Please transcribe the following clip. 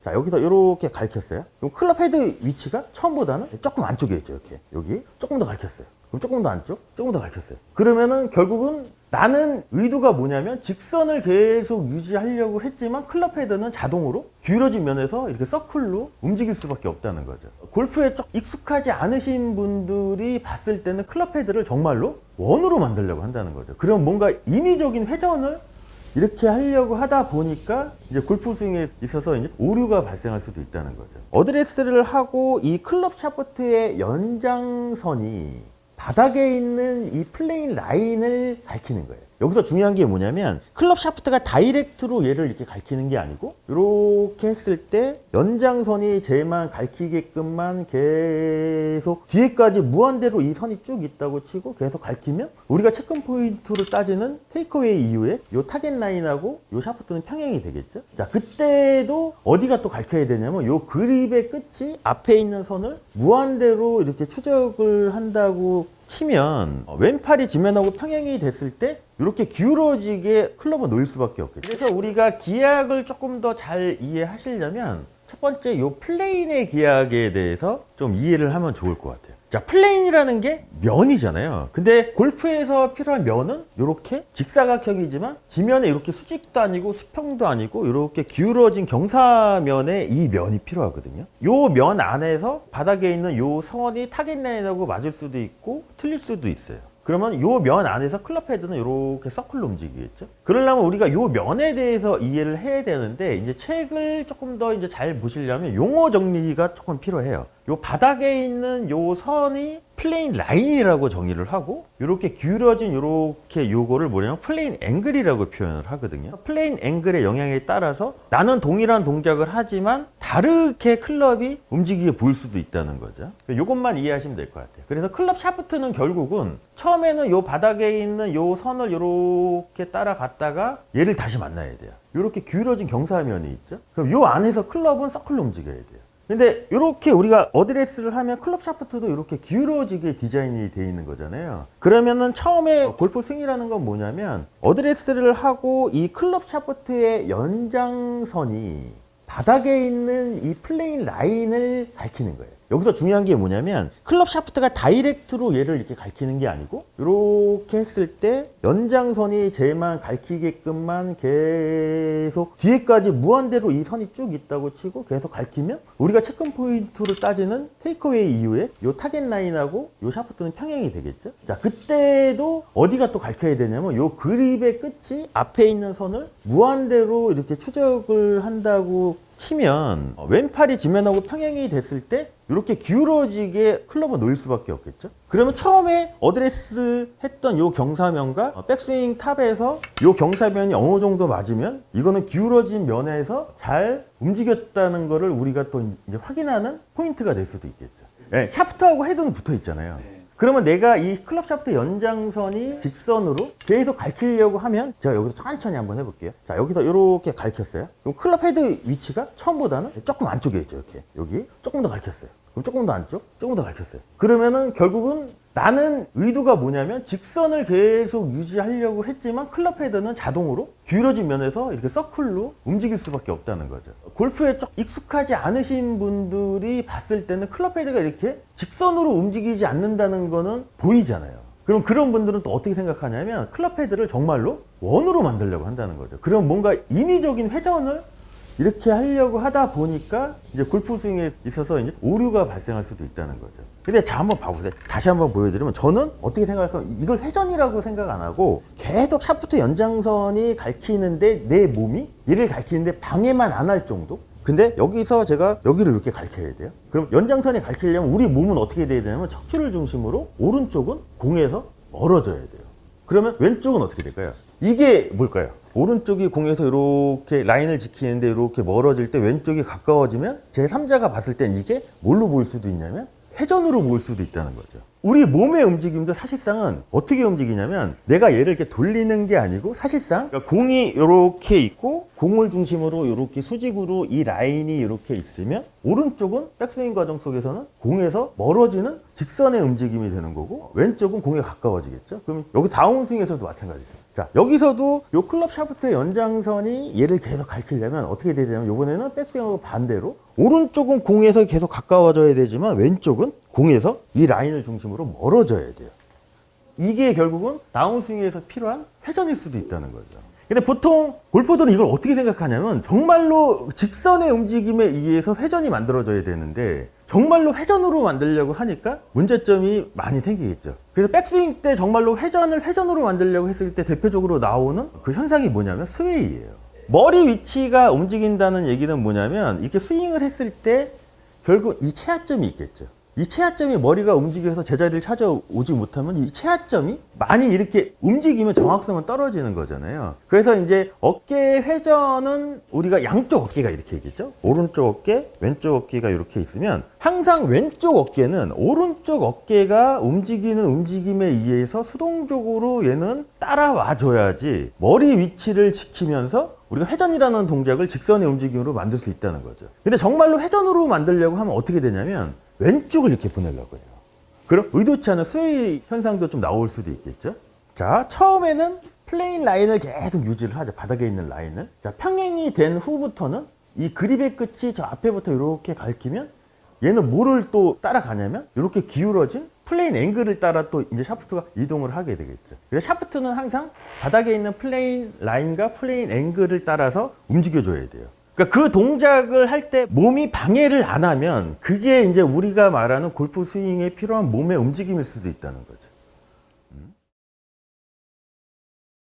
자, 여기서 이렇게 가르쳤어요. 그럼 클럽 헤드 위치가 처음보다는 조금 안쪽에 있죠. 이렇게. 여기 조금 더 가르쳤어요. 그럼 조금 더 안쪽, 조금 더 가르쳤어요. 그러면은 결국은 나는 의도가 뭐냐면 직선을 계속 유지하려고 했지만 클럽 헤드는 자동으로 기울어진 면에서 이렇게 서클로 움직일 수밖에 없다는 거죠. 골프에 좀 익숙하지 않으신 분들이 봤을 때는 클럽 헤드를 정말로 원으로 만들려고 한다는 거죠. 그럼 뭔가 인위적인 회전을 이렇게 하려고 하다 보니까 이제 골프 스윙에 있어서 이제 오류가 발생할 수도 있다는 거죠. 어드레스를 하고 이 클럽 샤프트의 연장선이 바닥에 있는 이 플레인 라인을 가리키는 거예요. 여기서 중요한 게 뭐냐면 클럽 샤프트가 다이렉트로 얘를 이렇게 가리키는 게 아니고 이렇게 했을 때 연장선이 쟤만 가리키게끔만 계속 뒤에까지 무한대로 이 선이 쭉 있다고 치고 계속 가리키면 우리가 체크 포인트로 따지는 테이크어웨이 이후에 요 타겟 라인하고 요 샤프트는 평행이 되겠죠. 자, 그때도 어디가 또 가리켜야 되냐면 요 그립의 끝이 앞에 있는 선을 무한대로 이렇게 추적을 한다고 치면 왼팔이 지면하고 평행이 됐을 때 이렇게 기울어지게 클럽을 놓일 수밖에 없겠죠. 그래서 우리가 기압을 조금 더 잘 이해하시려면 첫 번째 요 플레인의 기압에 대해서 좀 이해를 하면 좋을 것 같아요. 자, 플레인이라는 게 면이잖아요. 근데 골프에서 필요한 면은 이렇게 직사각형이지만 지면에 이렇게 수직도 아니고 수평도 아니고 이렇게 기울어진 경사면에 이 면이 필요하거든요. 요 면 안에서 바닥에 있는 요 선이 타겟 라인하고 맞을 수도 있고 틀릴 수도 있어요. 그러면 요 면 안에서 클럽 헤드는 이렇게 서클로 움직이겠죠. 그러려면 우리가 요 면에 대해서 이해를 해야 되는데 이제 책을 조금 더 이제 잘 보시려면 용어 정리가 조금 필요해요. 요 바닥에 있는 요 선이 플레인 라인이라고 정의를 하고 이렇게 기울어진 이렇게 요거를 뭐냐면 플레인 앵글이라고 표현을 하거든요. 플레인 앵글의 영향에 따라서 나는 동일한 동작을 하지만 다르게 클럽이 움직이게 보일 수도 있다는 거죠. 요것만 이해하시면 될 것 같아요. 그래서 클럽 샤프트는 결국은 처음에는 요 바닥에 있는 요 선을 이렇게 따라갔다가 얘를 다시 만나야 돼요. 이렇게 기울어진 경사면이 있죠. 그럼 요 안에서 클럽은 서클로 움직여야 돼요. 근데 이렇게 우리가 어드레스를 하면 클럽 샤프트도 이렇게 기울어지게 디자인이 되어 있는 거잖아요. 그러면은 처음에 골프 스윙이라는 건 뭐냐면 어드레스를 하고 이 클럽 샤프트의 연장선이 바닥에 있는 이 플레인 라인을 가리키는 거예요. 여기서 중요한 게 뭐냐면 클럽 샤프트가 다이렉트로 얘를 이렇게 가리키는 게 아니고 이렇게 했을 때 연장선이 쟤만 가리키게끔만 계속 뒤에까지 무한대로 이 선이 쭉 있다고 치고 계속 가리키면 우리가 체크 포인트로 따지는 테이크어웨이 이후에 요 타겟 라인하고 요 샤프트는 평행이 되겠죠. 자, 그때도 어디가 또 가리켜야 되냐면 요 그립의 끝이 앞에 있는 선을 무한대로 이렇게 추적을 한다고 치면 왼팔이 지면하고 평행이 됐을 때 이렇게 기울어지게 클럽을 놓일 수밖에 없겠죠. 그러면 처음에 어드레스 했던 요 경사면과 백스윙 탑에서 요 경사면이 어느 정도 맞으면 이거는 기울어진 면에서 잘 움직였다는 거를 우리가 또 이제 확인하는 포인트가 될 수도 있겠죠. 네, 샤프트하고 헤드는 붙어 있잖아요. 그러면 내가 이 클럽 샤프트 연장선이 직선으로 계속 가리키려고 하면 제가 여기서 천천히 한번 해볼게요. 자, 여기서 이렇게 가리켰어요. 그럼 클럽 헤드 위치가 처음보다는 조금 안쪽에 있죠. 이렇게 여기 조금 더 가리켰어요. 그럼 조금 더 안쪽, 조금 더 가리켰어요. 그러면은 결국은 나는 의도가 뭐냐면 직선을 계속 유지하려고 했지만 클럽 헤드는 자동으로 기울어진 면에서 이렇게 서클로 움직일 수밖에 없다는 거죠. 골프에 좀 익숙하지 않으신 분들이 봤을 때는 클럽 헤드가 이렇게 직선으로 움직이지 않는다는 거는 보이잖아요. 그럼 그런 분들은 또 어떻게 생각하냐면 클럽 헤드를 정말로 원으로 만들려고 한다는 거죠. 그럼 뭔가 인위적인 회전을 이렇게 하려고 하다 보니까 이제 골프 스윙에 있어서 이제 오류가 발생할 수도 있다는 거죠. 근데 자, 한번 봐보세요. 다시 한번 보여드리면 저는 어떻게 생각할까? 이걸 회전이라고 생각 안 하고 계속 샤프트 연장선이 가리키는데 내 몸이 얘를 가리키는데 방해만 안 할 정도? 근데 여기서 제가 여기를 이렇게 가리켜야 돼요. 그럼 연장선이 가리키려면 우리 몸은 어떻게 돼야 되냐면 척추를 중심으로 오른쪽은 공에서 멀어져야 돼요. 그러면 왼쪽은 어떻게 될까요? 이게 뭘까요? 오른쪽이 공에서 이렇게 라인을 지키는데 이렇게 멀어질 때 왼쪽이 가까워지면 제3자가 봤을 땐 이게 뭘로 보일 수도 있냐면 회전으로 보일 수도 있다는 거죠. 우리 몸의 움직임도 사실상은 어떻게 움직이냐면 내가 얘를 이렇게 돌리는 게 아니고 사실상 그러니까 공이 이렇게 있고 공을 중심으로 이렇게 수직으로 이 라인이 이렇게 있으면 오른쪽은 백스윙 과정 속에서는 공에서 멀어지는 직선의 움직임이 되는 거고 왼쪽은 공에 가까워지겠죠. 그럼 여기 다운스윙에서도 마찬가지죠. 자, 여기서도 요 클럽 샤프트의 연장선이 얘를 계속 가리키려면 어떻게 돼야 되냐면 요번에는 백스윙하고 반대로 오른쪽은 공에서 계속 가까워져야 되지만 왼쪽은 공에서 이 라인을 중심으로 멀어져야 돼요. 이게 결국은 다운스윙에서 필요한 회전일 수도 있다는 거죠. 근데 보통 골퍼들은 이걸 어떻게 생각하냐면 정말로 직선의 움직임에 의해서 회전이 만들어져야 되는데 정말로 회전으로 만들려고 하니까 문제점이 많이 생기겠죠. 그래서 백스윙 때 정말로 회전으로 만들려고 했을 때 대표적으로 나오는 그 현상이 뭐냐면 스웨이예요. 머리 위치가 움직인다는 얘기는 뭐냐면 이렇게 스윙을 했을 때 결국 이 최하점이 있겠죠. 이 최하점이 머리가 움직여서 제자리를 찾아오지 못하면 이 최하점이 많이 이렇게 움직이면 정확성은 떨어지는 거잖아요. 그래서 이제 어깨 회전은 우리가 양쪽 어깨가 이렇게 있겠죠. 오른쪽 어깨, 왼쪽 어깨가 이렇게 있으면 항상 왼쪽 어깨는 오른쪽 어깨가 움직이는 움직임에 의해서 수동적으로 얘는 따라와 줘야지 머리 위치를 지키면서 우리가 회전이라는 동작을 직선의 움직임으로 만들 수 있다는 거죠. 근데 정말로 회전으로 만들려고 하면 어떻게 되냐면 왼쪽을 이렇게 보내려고 해요. 그럼 의도치 않은 스웨이 현상도 좀 나올 수도 있겠죠. 자, 처음에는 플레인 라인을 계속 유지를 하죠. 바닥에 있는 라인을. 자, 평행이 된 후부터는 이 그립의 끝이 저 앞에부터 이렇게 가리키면 얘는 뭐를 또 따라가냐면 이렇게 기울어진 플레인 앵글을 따라 또 이제 샤프트가 이동을 하게 되겠죠. 그래서 샤프트는 항상 바닥에 있는 플레인 라인과 플레인 앵글을 따라서 움직여줘야 돼요. 그러니까 그 동작을 할 때 몸이 방해를 안 하면 그게 이제 우리가 말하는 골프 스윙에 필요한 몸의 움직임일 수도 있다는 거죠.